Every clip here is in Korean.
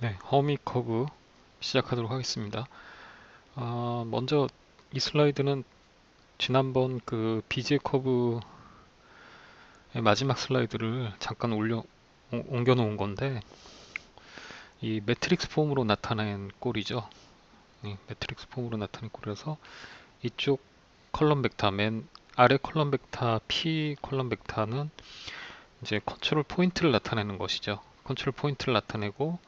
네, 허미 커브 시작하도록 하겠습니다. 먼저 이 슬라이드는 지난번 그 비지의 커브의 마지막 슬라이드를 잠깐 옮겨 놓은 건데, 이 매트릭스 폼으로 나타낸 꼴이죠. 매트릭스 폼으로 나타낸 꼴이라서 이쪽 컬럼 벡터, 맨 아래 컬럼 벡터 P 컬럼 벡터는 이제 컨트롤 포인트를 나타내는 것이죠. 컨트롤 포인트를 나타내고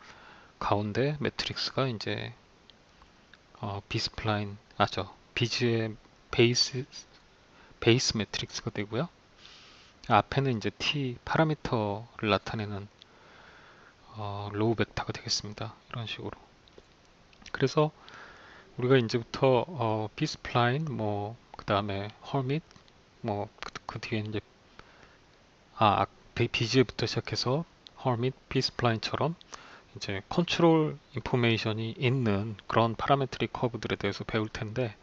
가운데 매트릭스가 이제 비스플라인 아죠. 비즈의 베이스 매트릭스가 되고요. 앞에는 이제 T 파라미터를 나타내는 로우 벡터가 되겠습니다. 이런 식으로. 그래서 우리가 이제부터 비스플라인 뭐 그다음에 헐밋 그 뒤에 이제 비즈부터 시작해서 헐밋 비스플라인처럼 이제 컨트롤 인포메이션이 있는 그런 파라메트릭 커브들에 대해서 배울 텐데,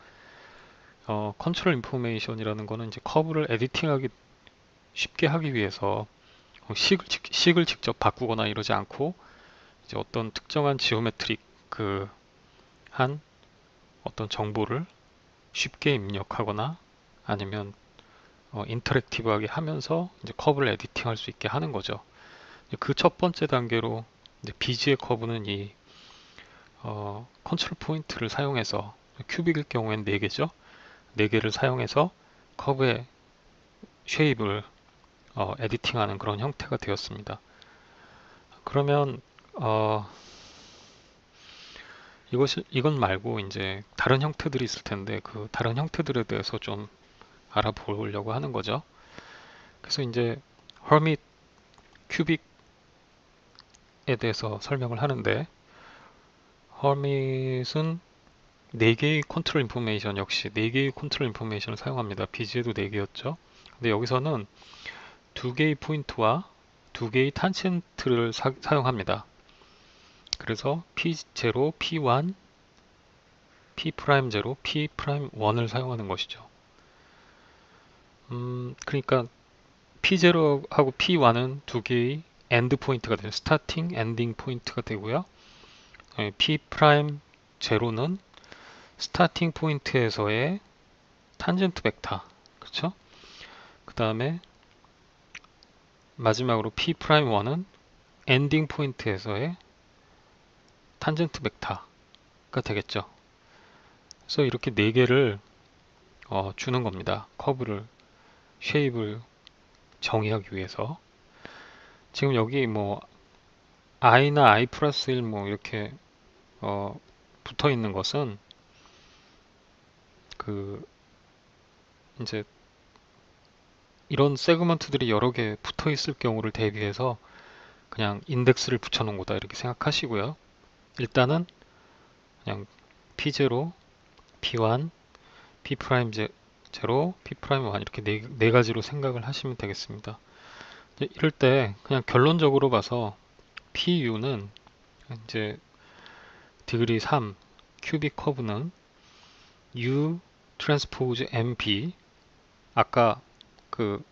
컨트롤 인포메이션이라는 거는 이제 커브를 에디팅하기 쉽게 하기 위해서 식을 직접 바꾸거나 이러지 않고 이제 어떤 특정한 지오메트릭 그 한 어떤 정보를 쉽게 입력하거나 아니면 인터랙티브하게 하면서 이제 커브를 에디팅할 수 있게 하는 거죠. 그 첫 번째 단계로 이제 비지의 커브는 이 컨트롤 포인트를 사용해서 큐빅일 경우엔 4개죠. 4개를 사용해서 커브의 쉐입을 에디팅하는 그런 형태가 되었습니다. 그러면 이건 말고 이제 다른 형태들이 있을 텐데 그 다른 형태들에 대해서 좀 알아보려고 하는 거죠. 그래서 이제 허밋 큐빅에 대해서 설명을 하는데, 허밋은 4개의 컨트롤 인포메이션, 역시 4개의 컨트롤 인포메이션을 사용합니다. 비지에도 4개였죠. 근데 여기서는 2개의 포인트와 2개의 탄젠트를 사용합니다. 그래서 P0, P1, P'0, P'1을 사용하는 것이죠. 그러니까 P0하고 P1은 2개의 엔드 포인트가 되죠. 스타팅, 엔딩 포인트가 되고요. P'0는 스타팅 포인트에서의 탄젠트 벡터, 그렇죠? 그 다음에 마지막으로 P'1은 엔딩 포인트에서의 탄젠트 벡터가 되겠죠. 그래서 이렇게 4개를 주는 겁니다. 커브를, 쉐입을 정의하기 위해서. 지금 여기 뭐 i나 i 플러스 1 뭐 이렇게 붙어 있는 것은 그 이제 이런 세그먼트들이 여러 개 붙어 있을 경우를 대비해서 그냥 인덱스를 붙여 놓은 거다 이렇게 생각하시고요. 일단은 그냥 P0, P1, P'0, P'1 이렇게 네 가지로 생각을 하시면 되겠습니다. 이럴 때 그냥 결론적으로 봐서 PU는 이제 디그리 3 큐빅 커브는 U 트랜스포즈 MB, 아까 그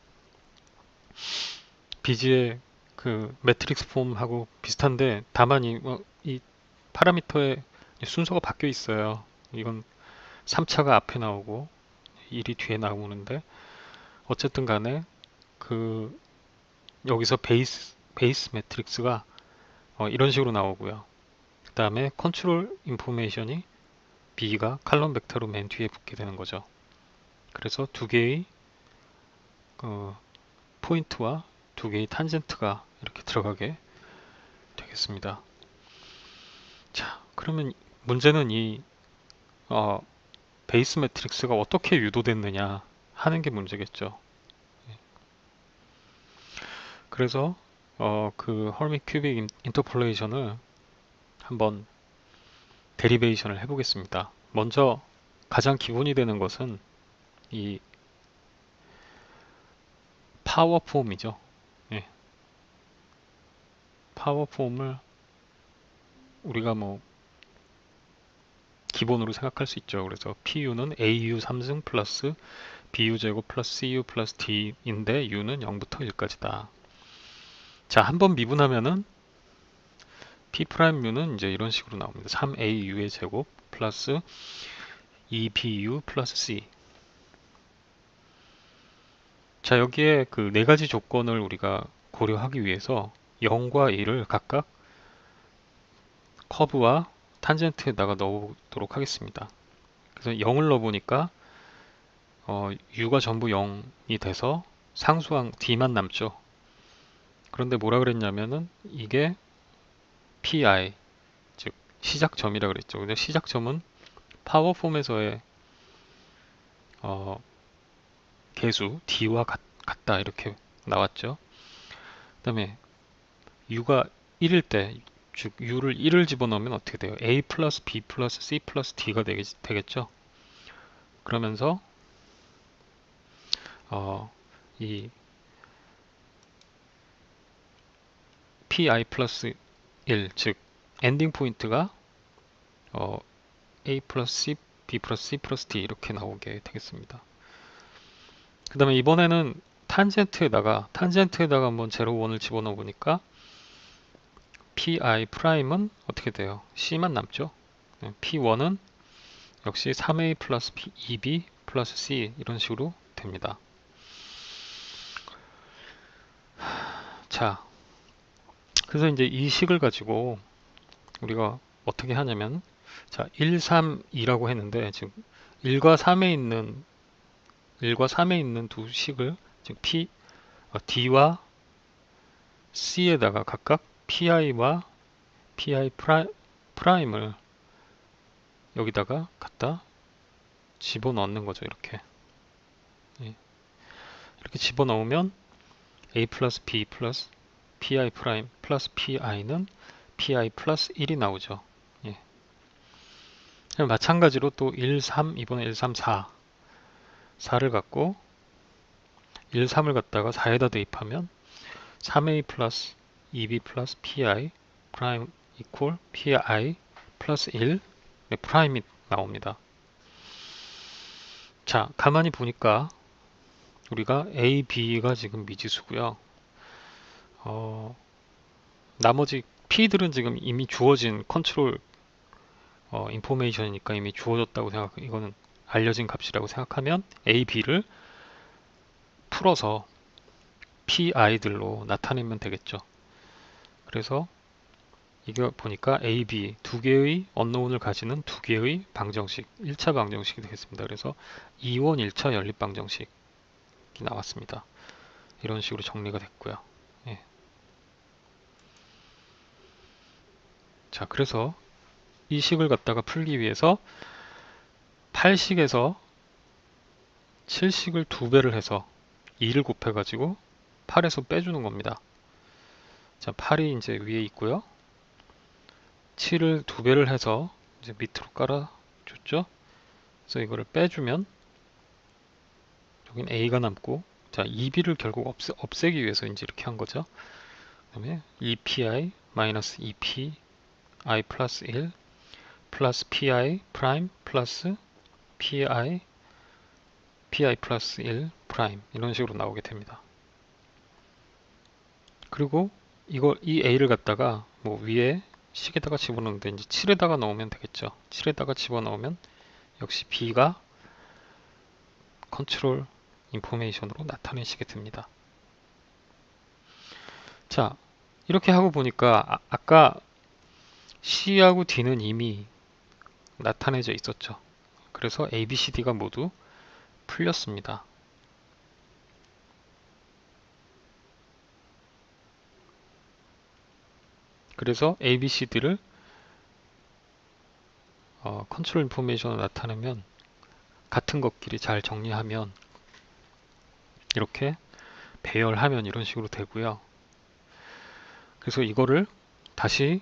비지의 그 매트릭스 폼하고 비슷한데 다만 이 파라미터의 순서가 바뀌어 있어요. 이건 3차가 앞에 나오고 1이 뒤에 나오는데, 어쨌든 간에 그 여기서 베이스 매트릭스가 이런 식으로 나오고요. 그 다음에 컨트롤 인포메이션이 B가 칼럼 벡터로 맨 뒤에 붙게 되는 거죠. 그래서 2개의 포인트와 2개의 탄젠트가 이렇게 들어가게 되겠습니다. 자, 그러면 문제는 이 베이스 매트릭스가 어떻게 유도됐느냐 하는 게 문제겠죠. 그래서 그 헐밋 큐빅 인터폴레이션을 한번 데리베이션을 해보겠습니다. 먼저 가장 기본이 되는 것은 이 파워 폼이죠. 예, 파워 폼을 우리가 뭐 기본으로 생각할 수 있죠. 그래서 PU는 AU 3승 플러스 BU 제곱 플러스 CU 플러스 D인데 U는 0부터 1까지다. 자, 한번 미분하면은 P'U는 이제 이런 식으로 나옵니다. 3AU의 제곱 플러스 2BU 플러스 C. 자, 여기에 그 네 가지 조건을 우리가 고려하기 위해서 0과 1을 각각 커브와 탄젠트에다가 넣어보도록 하겠습니다. 그래서 0을 넣어보니까 u가 전부 0이 돼서 상수항 d만 남죠. 그런데 뭐라 그랬냐면은 이게 pi, 즉 시작점이라 그랬죠. 근데 시작점은 파워폼에서의 개수 d와 같다 이렇게 나왔죠. 그 다음에 u가 1일 때, 즉 u를 1을 집어넣으면 어떻게 돼요? a 플러스 b 플러스 c 플러스 d가 되겠죠. 그러면서 이 pi 플러스 1, 즉 엔딩 포인트가 a 플러스 c, b 플러스 c 플러스 d 이렇게 나오게 되겠습니다. 그 다음에 이번에는 탄젠트에다가 한번 0, 1을 집어넣어 보니까 pi 프라임은 어떻게 돼요? c만 남죠. p1은 역시 3a 플러스 2b 플러스 c 이런 식으로 됩니다. 자, 그래서 이제 이 식을 가지고 우리가 어떻게 하냐면, 자, 1, 3, 2라고 했는데 지금 1과 3에 있는 두 식을, 즉 d와 c에다가 각각 pi와 pi 프라임을 여기다가 갖다 집어넣는 거죠. 이렇게. 예. 이렇게 집어넣으면 a 플러스 b 플러스 pi 프라임 플러스 pi는 pi 플러스 1이 나오죠. 예. 마찬가지로 또 1, 3, 이번에 1, 3, 4를 갖고 1, 3을 갖다가 4에다 대입하면 3a 플러스 2b 플러스 pi 프라임 이퀄 pi 플러스 1 프라임이 나옵니다. 자, 가만히 보니까 우리가 a, b가 지금 미지수고요. 나머지 p들은 지금 이미 주어진 컨트롤 인포메이션이니까 이미 주어졌다고 이거는 알려진 값이라고 생각하면 a, b를 풀어서 pi들로 나타내면 되겠죠. 그래서 이거 보니까 a, b 두 개의 언노운을 가지는 두 개의 방정식, 1차 방정식이 되겠습니다. 그래서 2원 1차 연립 방정식이 나왔습니다. 이런 식으로 정리가 됐고요. 예. 자, 그래서 이 식을 갖다가 풀기 위해서 8식에서 7식을 2배를 해서 2를 곱해가지고 8에서 빼주는 겁니다. 자, 8이 이제 위에 있고요. 7을 2배를 해서 이제 밑으로 깔아줬죠. 그래서 이거를 빼주면 여긴 a가 남고, 자, 2b를 결국 없애기 위해서 이제 이렇게 한 거죠. 그 다음에 2pi 마이너스 2pi 플러스 1 플러스 pi 프라임 플러스 pi 플러스 1 프라임 이런 식으로 나오게 됩니다. 그리고 이 a를 갖다가 뭐 위에 식에다가 집어넣는데 이제 7에다가 넣으면 되겠죠. 7에다가 집어넣으면 역시 b가 컨트롤 인포메이션으로 나타내시게 됩니다. 자, 이렇게 하고 보니까 아까 C하고 D는 이미 나타내져 있었죠. 그래서 A, B, C, D가 모두 풀렸습니다. 그래서 A, B, C, D를 컨트롤 인포메이션을 나타내면 같은 것끼리 잘 정리하면 이렇게 배열하면 이런 식으로 되고요. 그래서 이거를 다시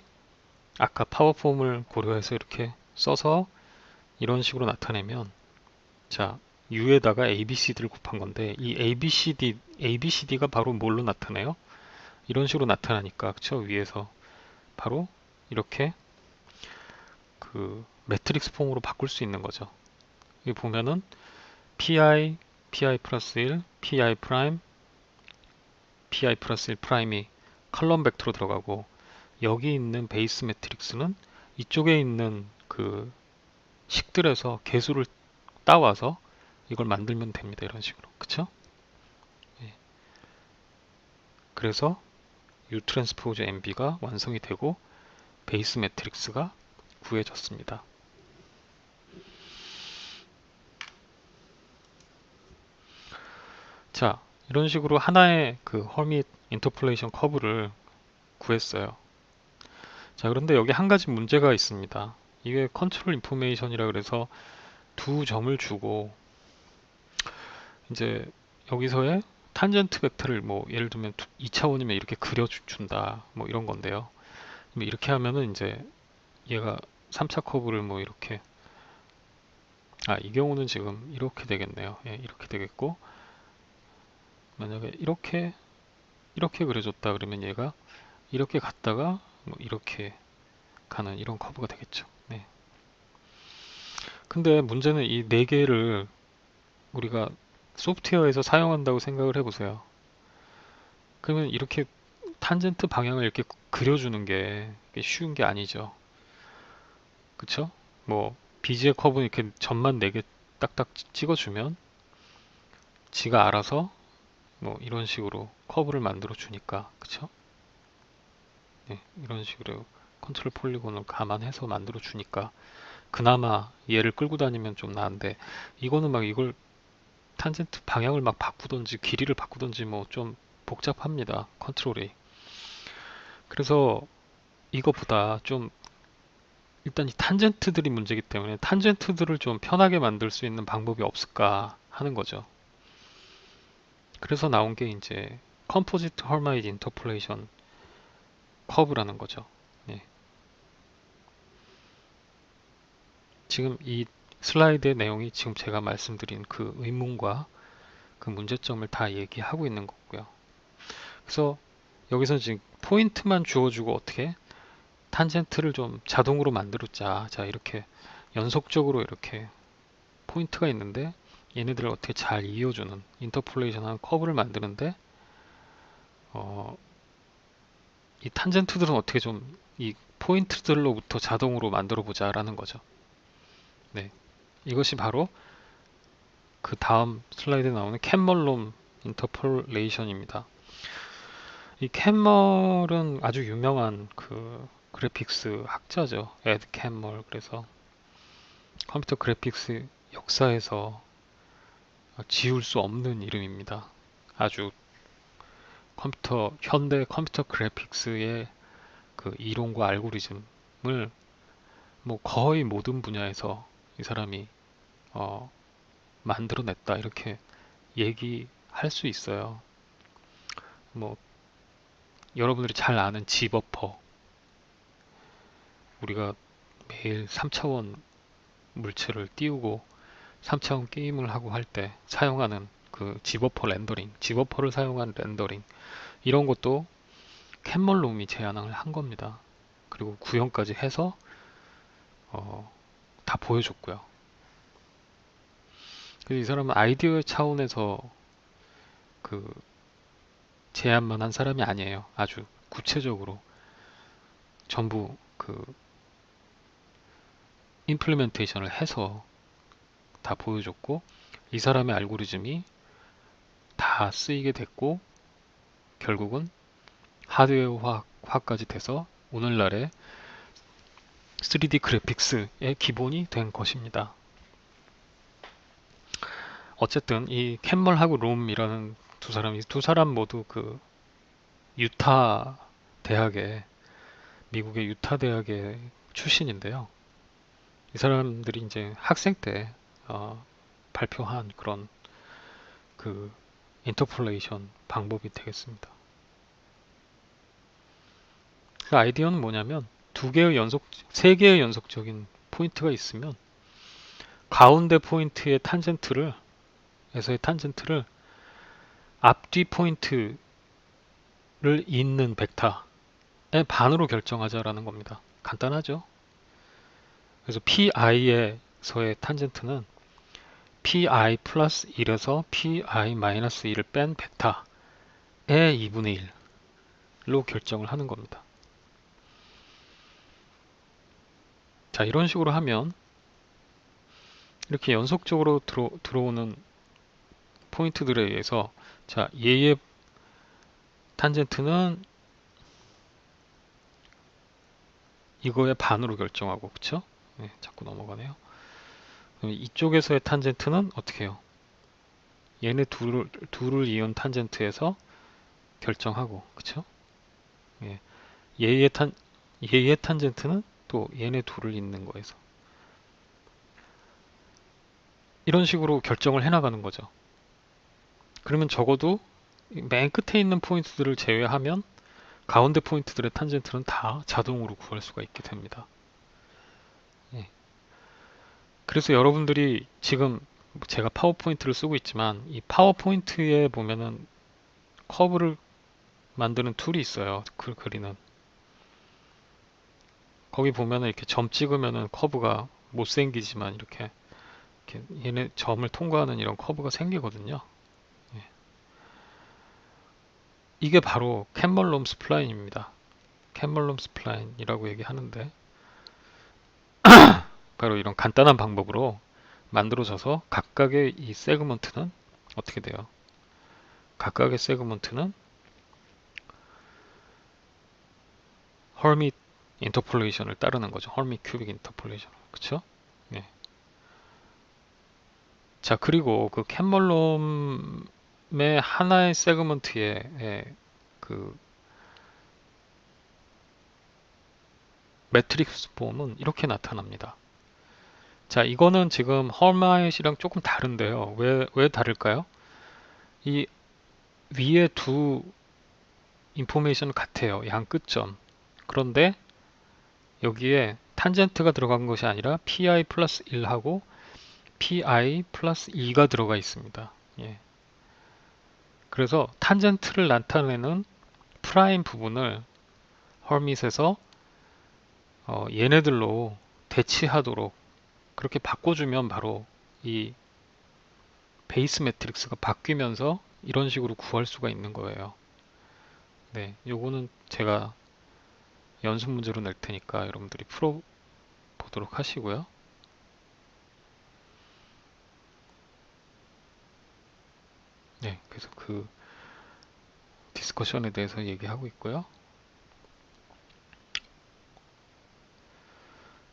아까 파워폼을 고려해서 이렇게 써서 이런 식으로 나타내면, 자, U에다가 ABCD를 곱한 건데 이 ABCD가 바로 뭘로 나타나요? 이런 식으로 나타나니까, 그쵸? 위에서 바로 이렇게 그 매트릭스 폼으로 바꿀 수 있는 거죠. 여기 보면은 PI 플러스 1, PI 프라임, PI 플러스 1 프라임이 컬럼 벡터로 들어가고, 여기 있는 베이스 매트릭스는 이쪽에 있는 그 식들에서 개수를 따와서 이걸 만들면 됩니다. 이런 식으로. 그쵸? 예. 그래서 U 트랜스포즈 MB가 완성이 되고 베이스 매트릭스가 구해졌습니다. 자, 이런 식으로 하나의 그 허밋 인터폴레이션 커브를 구했어요. 자, 그런데 여기 한 가지 문제가 있습니다. 이게 컨트롤 인포메이션이라 그래서 두 점을 주고 이제 여기서의 탄젠트 벡터를 뭐 예를 들면 2차원이면 이렇게 그려준다 뭐 이런 건데요. 이렇게 하면은 이제 얘가 3차 커브를 뭐 이렇게 이 경우는 지금 이렇게 되겠네요. 예, 이렇게 되겠고 만약에 이렇게 그려줬다 그러면 얘가 이렇게 갔다가 뭐 이렇게 가는 이런 커브가 되겠죠. 네. 근데 문제는 이 네 개를 우리가 소프트웨어에서 사용한다고 생각을 해보세요. 그러면 이렇게 탄젠트 방향을 이렇게 그려주는 게 쉬운 게 아니죠. 그쵸? 뭐 비지의 커브는 이렇게 점만 4개 딱딱 찍어주면 지가 알아서 뭐 이런 식으로 커브를 만들어 주니까 그쵸? 네, 이런 식으로 컨트롤 폴리곤을 감안해서 만들어 주니까 그나마 얘를 끌고 다니면 좀 나은데 이거는 막 이걸 탄젠트 방향을 막 바꾸던지 길이를 바꾸던지 뭐 좀 복잡합니다. 컨트롤이. 그래서 이거보다 좀 일단 이 탄젠트들이 문제이기 때문에 탄젠트들을 좀 편하게 만들 수 있는 방법이 없을까 하는 거죠. 그래서 나온 게 이제 컴포지트 허마이드 인터폴레이션 커브라는 거죠. 네. 지금 이 슬라이드의 내용이 지금 제가 말씀드린 그 의문과 그 문제점을 다 얘기하고 있는 거고요. 그래서 여기서 지금 포인트만 주어주고 어떻게 탄젠트를 좀 자동으로 만들었자. 자, 이렇게 연속적으로 이렇게 포인트가 있는데 얘네들을 어떻게 잘 이어주는 인터폴레이션한 커브를 만드는데 이 탄젠트들은 어떻게 좀 이 포인트들로부터 자동으로 만들어 보자라는 거죠. 네, 이것이 바로 그 다음 슬라이드에 나오는 캔멀롬 인터폴레이션입니다. 이 캔멀은 아주 유명한 그 그래픽스 학자죠. 에드 캔멀. 그래서 컴퓨터 그래픽스 역사에서 지울 수 없는 이름입니다. 아주 현대 컴퓨터 그래픽스의 그 이론과 알고리즘을 뭐 거의 모든 분야에서 이 사람이 어, 만들어냈다 이렇게 얘기할 수 있어요. 뭐 여러분들이 잘 아는 집어퍼, 우리가 매일 3차원 물체를 띄우고 3차원 게임을 하고 할 때 사용하는 그 집어퍼 렌더링, 집어퍼를 사용한 렌더링 이런 것도 캔멀롬이 제안을 한 겁니다. 그리고 구현까지 해서 다 보여줬고요. 그래서 이 사람은 아이디어 차원에서 그 제안만 한 사람이 아니에요. 아주 구체적으로 전부 그 임플리멘테이션을 해서 다 보여줬고 이 사람의 알고리즘이 다 쓰이게 됐고 결국은 하드웨어화까지 돼서 오늘날의 3D 그래픽스의 기본이 된 것입니다. 어쨌든 이 캔멀하고 롬이라는 두 사람 모두 그 유타 대학의 미국의 유타 대학의 출신인데요. 이 사람들이 이제 학생 때 발표한 그런 그 인터폴레이션 방법이 되겠습니다. 그 아이디어는 뭐냐면 세 개의 연속적인 포인트가 있으면 가운데 포인트의 탄젠트를 앞뒤 포인트를 잇는 벡터의 반으로 결정하자라는 겁니다. 간단하죠? 그래서 PI에서의 탄젠트는 PI 플러스 1에서 PI 마이너스 1을 뺀 벡터의 2분의 1로 결정을 하는 겁니다. 자, 이런 식으로 하면 이렇게 연속적으로 들어오는 포인트들에 의해서, 자, 얘의 탄젠트는 이거의 반으로 결정하고, 그쵸? 네, 자꾸 넘어가네요. 그럼 이쪽에서의 탄젠트는 어떻게 해요? 얘네 둘을 이은 탄젠트에서 결정하고, 그쵸? 예. 얘의 얘의 탄젠트는 또 얘네 둘을 잇는 거에서 이런 식으로 결정을 해나가는 거죠. 그러면 적어도 맨 끝에 있는 포인트들을 제외하면 가운데 포인트들의 탄젠트는 다 자동으로 구할 수가 있게 됩니다. 예. 그래서 여러분들이 지금 제가 파워포인트를 쓰고 있지만 이 파워포인트에 보면은 커브를 만드는 툴이 있어요. 그리는. 거기 보면은 이렇게 점 찍으면은 커브가 못생기지만 이렇게 얘네 점을 통과하는 이런 커브가 생기거든요. 예. 이게 바로 캔멀롬 스플라인입니다. 캔멀롬 스플라인이라고 얘기하는데 바로 이런 간단한 방법으로 만들어져서 각각의 이 세그먼트는 어떻게 돼요? 각각의 세그먼트는 헐밋 인터폴레이션을 따르는 거죠. 헐밋 큐빅 인터폴레이션. 그쵸? 네. 자, 그리고 그 캔멀롬의 하나의 세그먼트의 그 매트릭스 폼은 이렇게 나타납니다. 자, 이거는 지금 헐마잇이랑 조금 다른데요. 왜 다를까요? 이 위에 두 인포메이션은 같아요. 양 끝점. 그런데 여기에 탄젠트가 들어간 것이 아니라 pi 플러스 1하고 pi 플러스 2가 들어가 있습니다. 예. 그래서 탄젠트를 나타내는 프라임 부분을 헐밋에서 얘네들로 대치하도록 그렇게 바꿔주면 바로 이 베이스 매트릭스가 바뀌면서 이런 식으로 구할 수가 있는 거예요. 네, 요거는 제가 연습 문제로 낼 테니까 여러분들이 풀어 보도록 하시고요. 네, 그래서 그 디스커션에 대해서 얘기하고 있고요.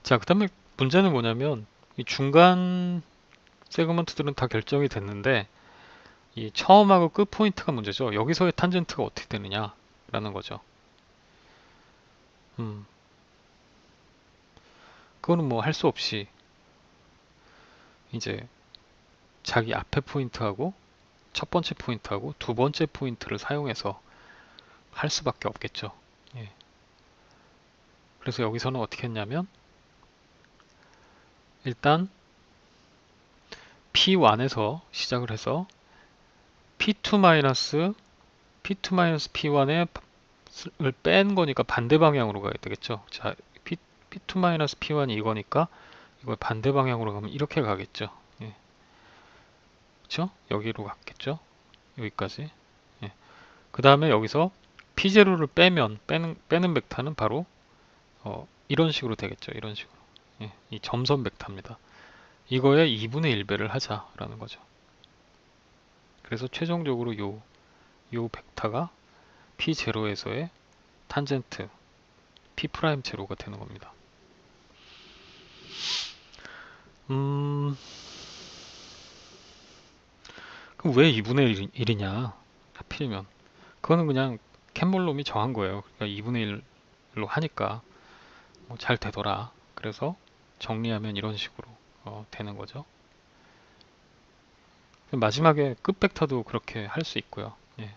자, 그 다음에 문제는 뭐냐면 이 중간 세그먼트들은 다 결정이 됐는데 이 처음하고 끝 포인트가 문제죠. 여기서의 탄젠트가 어떻게 되느냐 라는 거죠. 음, 그거는 뭐 할 수 없이 이제 자기 앞에 포인트하고 첫 번째 포인트하고 두 번째 포인트를 사용해서 할 수밖에 없겠죠. 예. 그래서 여기서는 어떻게 했냐면 일단 P1에서 시작을 해서 P2 P1을 뺀 거니까 반대 방향으로 가야 되겠죠. 자, P2 P1이 이거니까 이걸 반대 방향으로 가면 이렇게 가겠죠. 예. 그렇죠? 여기로 갔겠죠. 여기까지. 예. 그 다음에 여기서 P0를 빼는 벡터는 바로 이런 식으로 되겠죠. 이런 식으로. 예. 이 점선 벡터입니다. 이거에 2분의 1배를 하자라는 거죠. 그래서 최종적으로 요 벡터가 P0에서의 탄젠트 P'0가 되는 겁니다. 그럼 왜 2분의 1이냐? 하필이면. 그거는 그냥 캔몰롬이 정한 거예요. 그러니까 2분의 1로 하니까 뭐잘 되더라. 그래서 정리하면 이런 식으로 되는 거죠. 마지막에 끝 벡터도 그렇게 할 수 있고요. 예.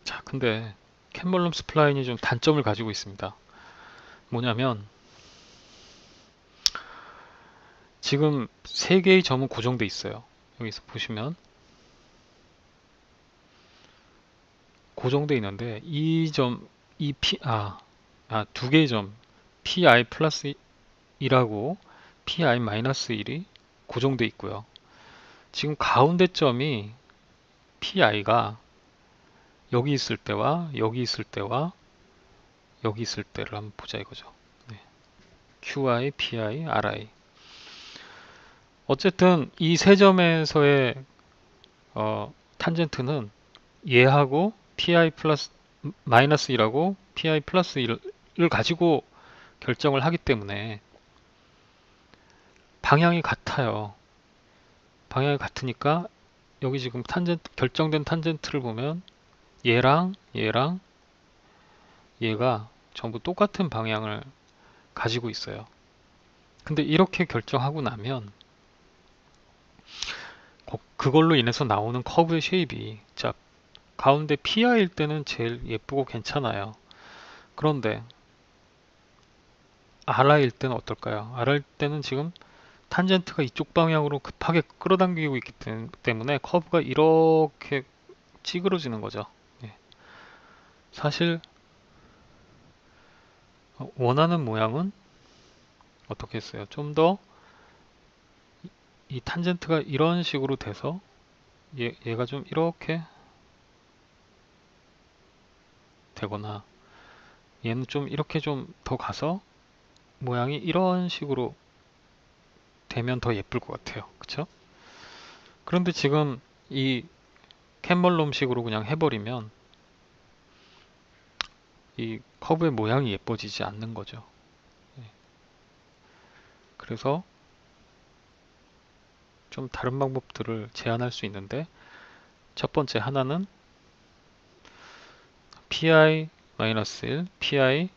자, 근데 캔몰롬 스플라인이 좀 단점을 가지고 있습니다. 뭐냐면 지금 세 개의 점은 고정돼 있어요. 여기서 보시면 고정돼 있는데 이 점, 두 개의 점 pi 플러스 1하고 pi 마이너스 1이 고정돼 있고요. 지금 가운데 점이 pi가 여기 있을 때와 여기 있을 때와 여기 있을 때를 한번 보자 이거죠. 네. QI, PI, RI. 어쨌든 이 세 점에서의 탄젠트는 얘하고 PI 플러스 마이너스 1하고 PI 플러스 1을 가지고 결정을 하기 때문에 방향이 같아요. 방향이 같으니까 여기 지금 결정된 탄젠트를 보면 얘랑 얘랑 얘가 전부 똑같은 방향을 가지고 있어요. 근데 이렇게 결정하고 나면 그걸로 인해서 나오는 커브의 쉐입이, 자, 가운데 PI일 때는 제일 예쁘고 괜찮아요. 그런데 R일 때는 어떨까요? R일 때는 지금 탄젠트가 이쪽 방향으로 급하게 끌어당기고 있기 때문에 커브가 이렇게 찌그러지는 거죠. 예. 사실 원하는 모양은 어떻게 했어요? 좀 더 이 탄젠트가 이런 식으로 돼서 얘가 좀 이렇게 되거나 얘는 좀 이렇게 좀 더 가서 모양이 이런 식으로 되면 더 예쁠 것 같아요. 그쵸? 그런데 지금 이 캔멀롬식으로 그냥 해버리면 이 커브의 모양이 예뻐지지 않는 거죠. 예. 그래서 좀 다른 방법들을 제안할 수 있는데, 첫 번째 하나는 PI-1, PI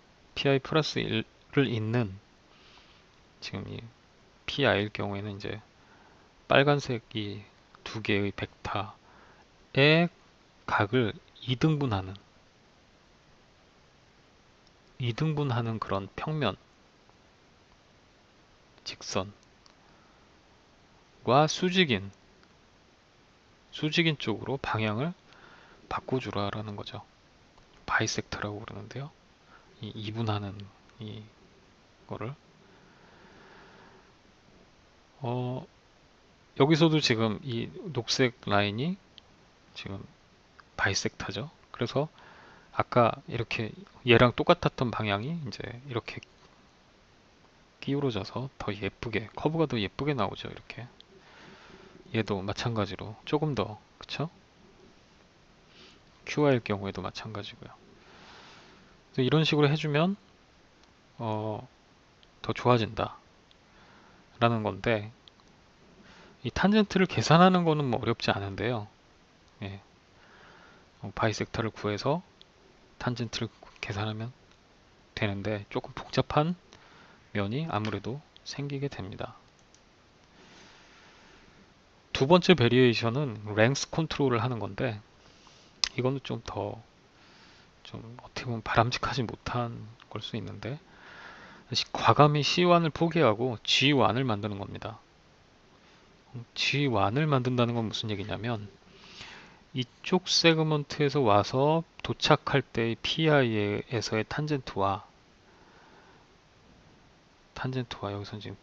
플러스 1을 잇는, 지금 이 PI일 경우에는 이제 빨간색이 두 개의 벡터의 각을 2등분하는 그런 평면, 직선과 수직인 쪽으로 방향을 바꿔주라라는 거죠. 바이섹터라고 그러는데요. 이 이분하는 이거를 어, 여기서도 지금 이 녹색 라인이 지금 바이섹터죠. 그래서 아까 이렇게 얘랑 똑같았던 방향이 이제 이렇게 기울어져서 더 예쁘게, 커브가 더 예쁘게 나오죠. 이렇게 얘도 마찬가지로 조금 더, 그쵸? QI일 경우에도 마찬가지고요. 이런 식으로 해주면 더 좋아진다 라는 건데, 이 탄젠트를 계산하는 거는 뭐 어렵지 않은데요. 예. 바이섹터를 구해서 탄젠트를 계산하면 되는데 조금 복잡한 면이 아무래도 생기게 됩니다. 두 번째 베리에이션은 랭스 컨트롤을 하는 건데, 이거는 좀 어떻게 보면 바람직하지 못한 걸 수 있는데, 과감히 C1을 포기하고 G1을 만드는 겁니다. G1을 만든다는 건 무슨 얘기냐면, 이쪽 세그먼트에서 와서 도착할 때의 PI에서의 탄젠트와 여기서 지금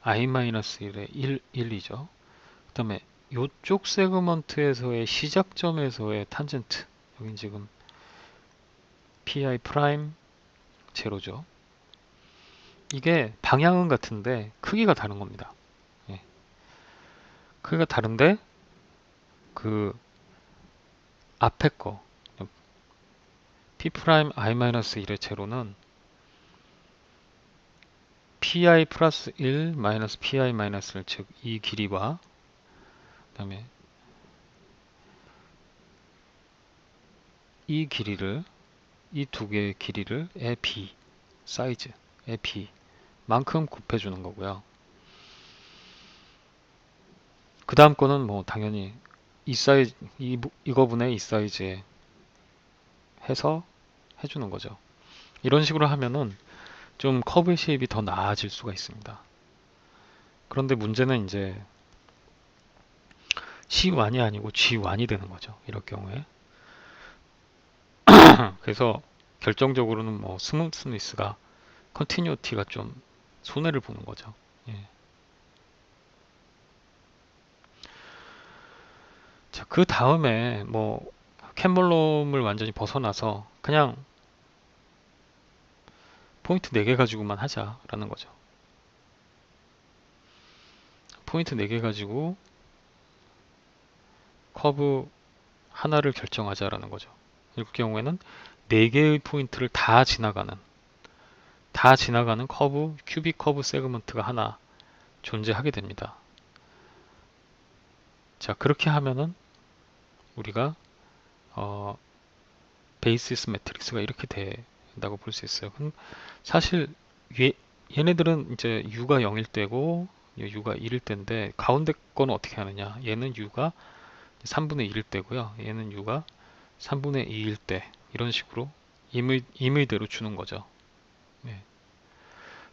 I-1의 1이죠. 그 다음에 이쪽 세그먼트에서의 시작점에서의 탄젠트, 여긴 지금 PI 프라임 제로죠. 이게 방향은 같은데 크기가 다른 겁니다. 예. 크기가 다른데 그 앞에 거 P 프라임 I-1의 제로는 PI 플러스 1 마이너스 PI 마이너스 1, 즉 이 길이와 그 다음에 이 길이를, 이 두 개의 길이를 의 B 사이즈의 B 만큼 곱해주는 거고요. 그 다음 거는 뭐 당연히 이 사이즈, 이거분의 이 사이즈에 해서 해주는 거죠. 이런 식으로 하면은 좀 커브 쉐입이 더 나아질 수가 있습니다. 그런데 문제는 이제 C1이 아니고 G1이 되는 거죠. 이럴 경우에. 그래서 결정적으로는 뭐 스무스니스가, 컨티뉴티가 좀 손해를 보는 거죠. 예. 자, 그 다음에 뭐 캔볼롬을 완전히 벗어나서 그냥 포인트 4개 가지고만 하자라는 거죠. 포인트 4개 가지고 커브 하나를 결정하자라는 거죠. 이 경우에는 4개의 포인트를 다 지나가는 커브, 큐빅 커브 세그먼트가 하나 존재하게 됩니다. 자, 그렇게 하면은 우리가 베이시스 매트릭스가 이렇게 된다고 볼 수 있어요. 그럼 사실 얘네들은 이제 U가 0일 때고 U가 1일 때인데 가운데 거는 어떻게 하느냐? 얘는 U가 3분의 1일 때고요. 얘는 U가 3분의 2일 때 이런 식으로 임의대로 주는 거죠. 네.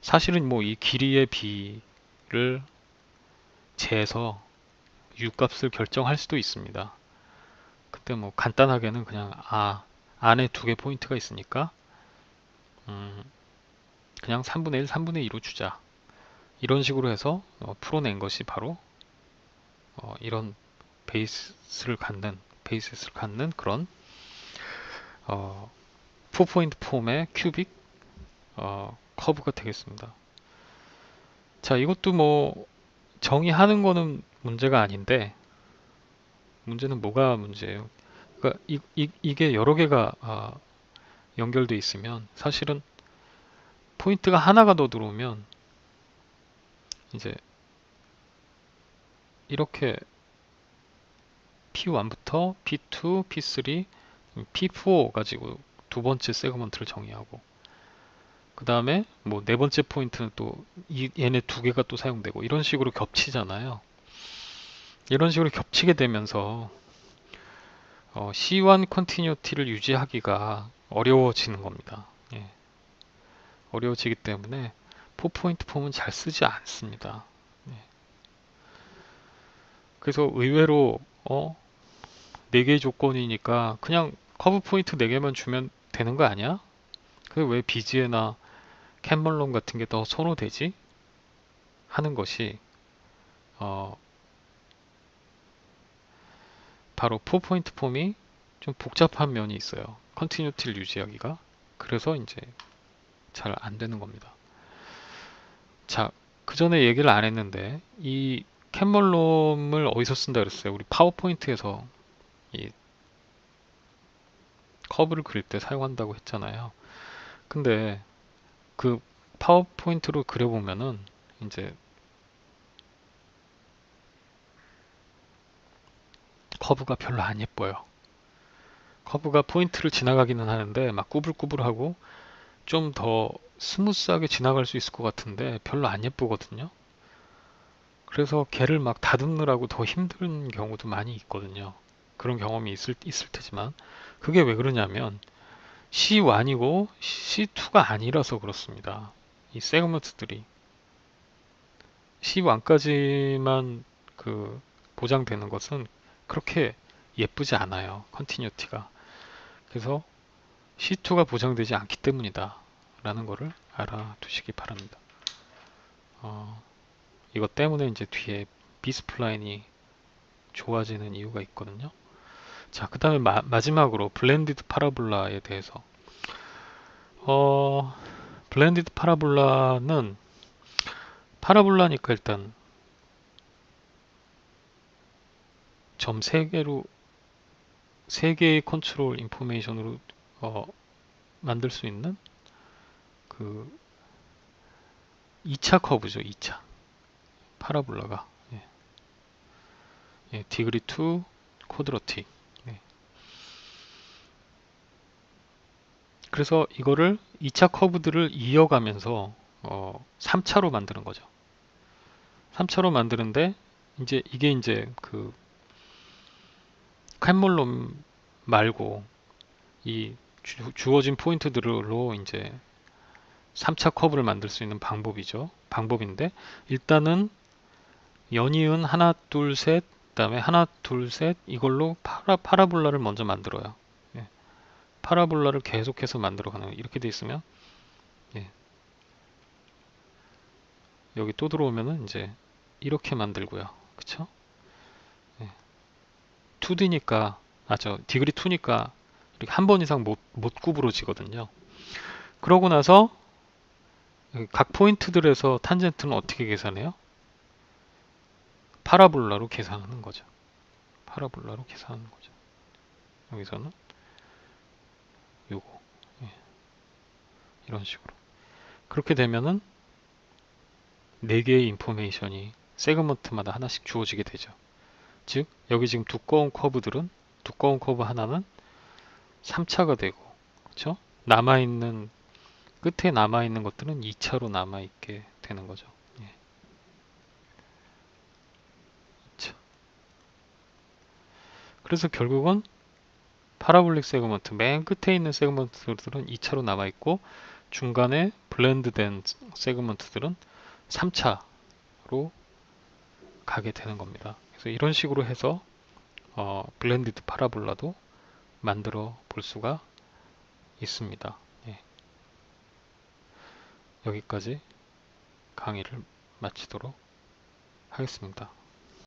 사실은 뭐 이 길이의 B를 재서 U 값을 결정할 수도 있습니다. 그때 뭐 간단하게는 그냥 안에 2개 포인트가 있으니까 그냥 3분의 1, 3분의 2로 주자. 이런 식으로 해서 풀어낸 것이 바로 이런 베이스를 갖는 그런 4포인트 폼의 큐빅 커브가 되겠습니다. 자, 이것도 뭐 정의하는 거는 문제가 아닌데 문제는 뭐가 문제예요? 그러니까 이게 여러 개가 연결돼 있으면 사실은 포인트가 하나가 더 들어오면 이제 이렇게 P1부터 P2, P3, P4 가지고 두 번째 세그먼트를 정의하고 그 다음에 뭐 네 번째 포인트는 또 얘네 2개가 또 사용되고 이런 식으로 겹치잖아요. 이런 식으로 겹치게 되면서 C1 컨티뉴티를 유지하기가 어려워지는 겁니다. 예. 어려워지기 때문에 4포인트 폼은 잘 쓰지 않습니다. 예. 그래서 의외로 4개의 조건이니까 그냥 커브 포인트 4개만 주면 되는 거 아니야? 그게 왜 비지에나 캔멀론 같은 게 더 선호되지? 하는 것이 바로 4포인트 폼이 좀 복잡한 면이 있어요. 컨티뉴티를 유지하기가. 그래서 이제 잘 안 되는 겁니다. 자, 그 전에 얘기를 안 했는데 이 캔멀롬을 어디서 쓴다 그랬어요? 우리 파워포인트에서 이 커브를 그릴 때 사용한다고 했잖아요. 근데 그 파워포인트로 그려보면은 이제 커브가 별로 안 예뻐요. 커브가 포인트를 지나가기는 하는데 막 꾸불꾸불하고 좀 더 스무스하게 지나갈 수 있을 것 같은데 별로 안 예쁘거든요. 그래서 걔를 막 다듬느라고 더 힘든 경우도 많이 있거든요. 그런 경험이 있을 테지만 그게 왜 그러냐면 C1이고 C2가 아니라서 그렇습니다. 이 세그먼트들이 C1까지만 그 보장되는 것은 그렇게 예쁘지 않아요. 컨티뉴티가. 그래서 C2가 보장되지 않기 때문이다. 라는 거를 알아두시기 바랍니다. 이것 때문에 이제 뒤에 비스플라인이 좋아지는 이유가 있거든요. 자, 그 다음에 마지막으로 블렌디드 파라볼라에 대해서 블렌디드 파라볼라는 파라볼라니까 일단 점 3개로 3개의 컨트롤 인포메이션으로 만들 수 있는 그 2차 커브죠. 2차 파라볼라가 디그리 2 쿼드러틱. 그래서 이거를 2차 커브들을 이어가면서 3차로 만드는 거죠. 3차로 만드는데 이게 이제 그 캔몰롬 말고 이 주어진 포인트들로 이제 3차 커브를 만들 수 있는 방법인데 일단은 연이은 하나, 둘, 셋, 그다음에 하나, 둘, 셋 이걸로 파라볼라를 먼저 만들어요. 파라볼라를 계속해서 만들어가는 이렇게 돼 있으면 여기 또 들어오면은 이제 이렇게 만들고요. 그쵸? 2D니까 저 디그리 2니까 이렇게 한 번 이상 못 구부러지거든요. 그러고 나서 각 포인트들에서 탄젠트는 어떻게 계산해요? 파라볼라로 계산하는 거죠. 파라볼라로 계산하는 거죠. 여기서는 요거 이런 식으로. 그렇게 되면은 4개의 인포메이션이 세그먼트마다 하나씩 주어지게 되죠. 즉 여기 지금 두꺼운 커브 하나는 3차가 되고, 그렇죠? 남아있는 끝에 남아있는 것들은 2차로 남아있게 되는 거죠. 예. 2차. 그래서 결국은 파라볼릭 세그먼트, 맨 끝에 있는 세그먼트들은 2차로 남아있고 중간에 블렌드된 세그먼트들은 3차로 가게 되는 겁니다. 그래서 이런 식으로 해서 블렌디드 파라볼라도 만들어 볼 수가 있습니다. 예. 여기까지 강의를 마치도록 하겠습니다.